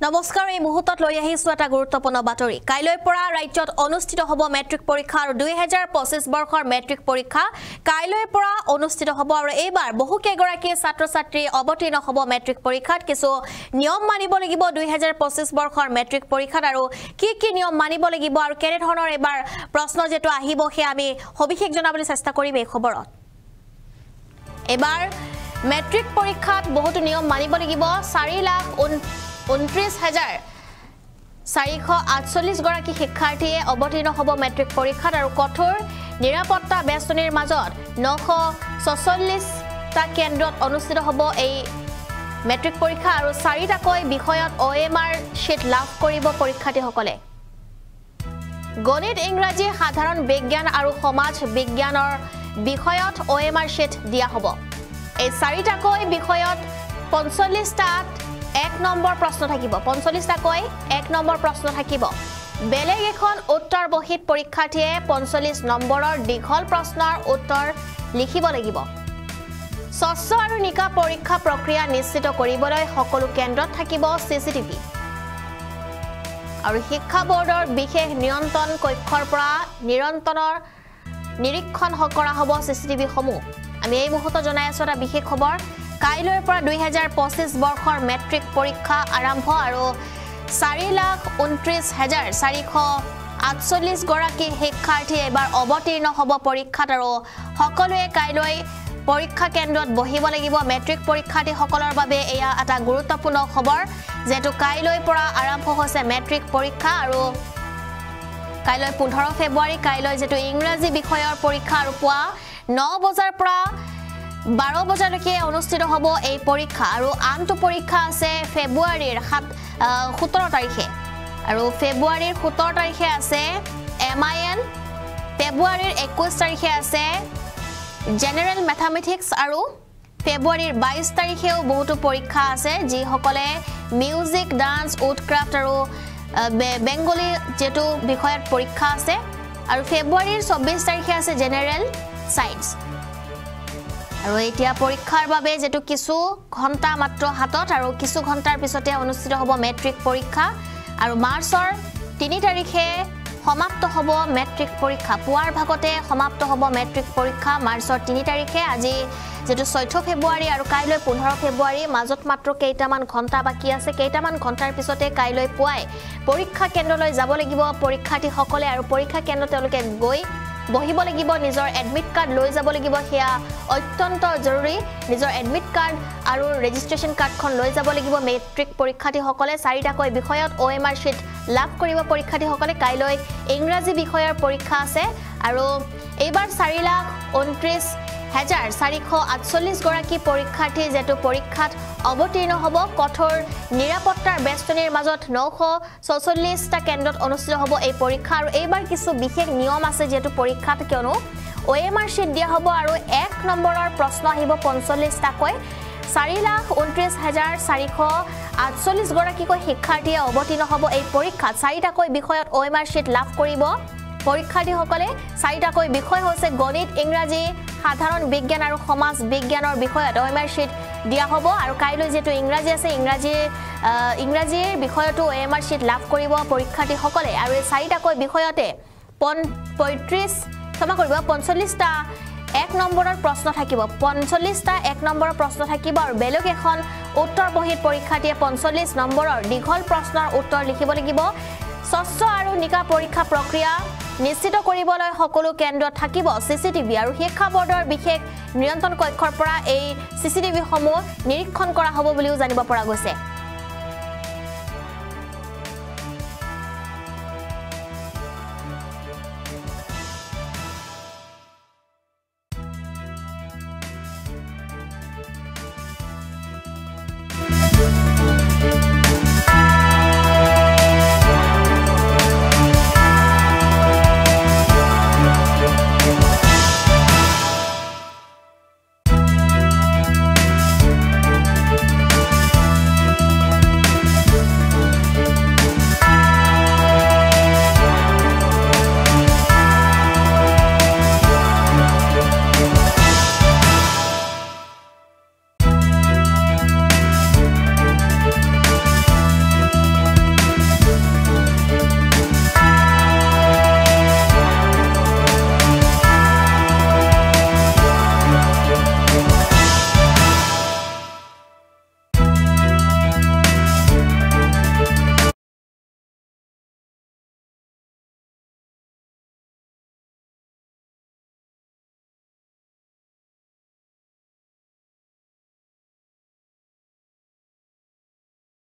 নমস্কাৰ এই মুহূৰ্তত লৈ আহিছো এটা গুৰুত্বপূৰ্ণ বাতৰি কাইলৈ পৰা ৰাজ্যত অনুষ্ঠিত হ'ব মেট্ৰিক পৰীক্ষা আৰু 2025 বৰ্ষৰ মেট্ৰিক পৰীক্ষা কাইলৈ পৰা অনুষ্ঠিত হ'ব আৰু এইবাৰ বহু কেইগৰাকী ছাত্ৰ-ছাত্ৰী অৱতীৰ্ণ হ'ব মেট্ৰিক পৰীক্ষাত কিছু নিয়ম মানিব লাগিব 2025 বৰ্ষৰ মেট্ৰিক পৰীক্ষাত আৰু কি নিয়ম মানিব লাগিব আৰু কেনে ধৰণৰ এবাৰ প্ৰশ্ন যেটো আহিব হে আমি সবিশেষ জনাবলৈ চেষ্টা কৰিম এই খবৰত এবাৰ মেট্ৰিক পৰীক্ষাত বহুত নিয়ম মানিব লাগিব 4,29,448 গৰাকী শিক্ষাৰ্থীয়ে অৱতীৰ্ণ হ'ব মেট্ৰিক পৰীক্ষাত আৰু কঠোৰ নিৰাপত্তা বেষ্টনীৰ মাজত 946 টা কেন্দ্ৰত অনুষ্ঠিত হ'ব এই মেট্ৰিক পৰীক্ষা আৰু 4টাকৈ বিষয়ত OMR শীট লাভ কৰিব পৰীক্ষাৰ্থীসকলে গণিত ইংৰাজী সাধাৰণ বিজ্ঞান আৰু সমাজ বিজ্ঞানৰ বিষয়ত OMR শীট দিয়া হ'ব এই 4টাকৈ বিষয়ত 45টাত 1 নম্বৰ প্ৰশ্ন থাকিব 45টাকৈ 1 নম্বৰ প্ৰশ্ন থাকিব বেলেগ এখন উত্তৰ বহিত পৰীক্ষাৰ্থীয়ে 45 নম্বৰৰ দীঘল প্ৰশ্নৰ উত্তৰ লিখিব লাগিব স্বচ্ছ আৰু নিকা পৰীক্ষা প্ৰক্ৰিয়া নিশ্চিত কৰিবলৈ সকলো কেন্দ্ৰত থাকিব CCTV আৰু শিক্ষা বোৰ্ডৰ বিশেষ নিয়ন্ত্ৰণ কক্ষৰ পৰা নিৰন্তৰৰ নিৰীক্ষণ কৰা হ'ব CCTV সমূহ আমি এই মুহূৰ্তত জনাই আছো এটা বিশেষ খবৰ কাইলৈৰ পৰা 2025 বৰ্ষৰ মেট্ৰিক পৰীক্ষা আৰম্ভ আৰু 4,29,448 গৰাকী শিক্ষাৰ্থী এবাৰ অৱতীৰ্ণ হ'ব পৰীক্ষাত আৰু সকলোৱে কাইলৈ পৰীক্ষা কেন্দ্ৰত বহিব লাগিব মেট্ৰিক পৰীক্ষাৰ্থীসকলৰ বাবে এয়া এটা গুৰুত্বপূৰ্ণ খবৰ যেটো কাইলৈৰ পৰা আৰম্ভ হৈছে মেট্ৰিক পৰীক্ষা আৰু কাইলৈ 15 ফেব্ৰুৱাৰী কাইলৈ যেটো ইংৰাজী বিষয়ৰ পৰীক্ষা আৰু পুৱা 9 বজাৰ পৰা 12 বজালৈকে অনুষ্ঠিত হ'ব এই পৰীক্ষা আৰু আনটো পৰীক্ষা আছে ফেব্ৰুৱাৰীৰ 17 তাৰিখে আৰু ফেব্ৰুৱাৰীৰ 17 তাৰিখে আছে MIN ফেব্ৰুৱাৰীৰ 21 তাৰিখে আছে জেনাৰেল ম্যাথমেটিক্স আৰু ফেব্ৰুৱাৰীৰ 22 তাৰিখেও বহুতো পৰীক্ষা আছে যি সকলে মিউজিক ডান্স উডক্ৰাফ্ট আৰু বেংগলী যেটো বিষয়ত পৰীক্ষা আছে আৰু ফেব্ৰুৱাৰীৰ 24 তাৰিখে আছে জেনাৰেল সায়েন্স আৰু এতিয়া পৰীক্ষাৰ বাবে যেটো কিছু ঘণ্টা মাত্ৰ হাতত আৰু কিছু ঘণ্টাৰ পিছতে অনুষ্ঠিত হ'ব মেট্ৰিক পৰীক্ষা আৰু মাৰ্চৰ 3 তাৰিখে সমাপ্ত হ'ব মেট্ৰিক পৰীক্ষা পুৱাৰ ভাগতে সমাপ্ত হ'ব মেট্ৰিক পৰীক্ষা মাৰ্চৰ 3 তাৰিখে আজি যেটো 14 ফেব্ৰুৱাৰী আৰু কাইলৈ 15 ফেব্ৰুৱাৰী মাজত মাত্ৰ কেইটামান ঘণ্টা বাকি আছে কেইটামান ঘণ্টাৰ পিছতে কাইলৈ পুৱাই পৰীক্ষা কেন্দ্ৰলৈ যাব লাগিব পৰীক্ষাৰ্থীসকলে আৰু পৰীক্ষা কেন্দ্ৰত তেওঁলোকে গৈ বহিব লাগিব নিজৰ এডমিট কাৰ্ড লৈ যাব লাগিব হেয়া অত্যন্ত জৰুৰী নিজৰ এডমিট কাৰ্ড আৰু ৰেজিষ্ট্ৰেচন কাৰ্ডখন লৈ যাব লাগিব মেট্ৰিক পৰীক্ষাৰ্থীসকলে 4টাকৈ বিষয়ত OMR শীট লাভ কৰিব পৰীক্ষাৰ্থীসকলে কাইলৈ ইংৰাজী বিষয়ৰ পৰীক্ষা আছে আৰু এইবাৰ 4,29,448 গৰাকী পৰীক্ষাৰ্থী যেটো পৰীক্ষাত অৱতীৰ্ণ হ'ব কঠোৰ নিৰাপত্তাৰ বেষ্টনীৰ মাজত 946 টা কেন্দ্ৰত অনুষ্ঠিত হ'ব এই পৰীক্ষা আৰু এইবাৰ কিছু বিশেষ নিয়ম আছে যেটো পৰীক্ষাত কিয়নো OMR শীট দিয়া হ'ব আৰু 1 নম্বৰৰ প্ৰশ্ন আহিব 45 টাকৈ 4,29,448 গৰাকীকৈ শিক্ষাৰ্থীয়ে অৱতীৰ্ণ হ'ব এই পৰীক্ষাত 4টাকৈ বিষয়ত OMR শীট লাভ কৰিব পৰীক্ষাৰ্থীসকলে 4টাকৈ বিষয় হৈছে গণিত ইংৰাজী সাধাৰণ বিজ্ঞান আৰু সমাজ বিজ্ঞানৰ বিষয়ত OMR শীট দিয়া হ'ব আৰু কাইলৈ যেটো ইংৰাজী আছে ইংৰাজীৰ বিষয়টো OMR শীট লাভ কৰিব পৰীক্ষাৰ্থীসকলে আৰু এই 4টাকৈ বিষয়তে 45টা 1 নম্বৰৰ প্ৰশ্ন থাকিব 45টা 1 নম্বৰৰ প্ৰশ্ন থাকিব আৰু বেলেগ এখন উত্তৰ বহিত পৰীক্ষাৰ্থীয়ে 45 নম্বৰৰ দীঘল প্ৰশ্নৰ উত্তৰ লিখিব লাগিব স্বচ্ছ আৰু নিকা পৰীক্ষা প্ৰক্ৰিয়া নিশ্চিত কৰিবলৈ সকলো কেন্দ্ৰত থাকিব CCTV আৰু শিক্ষা বোৰ্ডৰ বিশেষ নিয়ন্ত্ৰণ কক্ষৰ পৰা এই CCTV সমূহ নিৰীক্ষণ কৰা হ'ব বুলিও জানিব পৰা গৈছে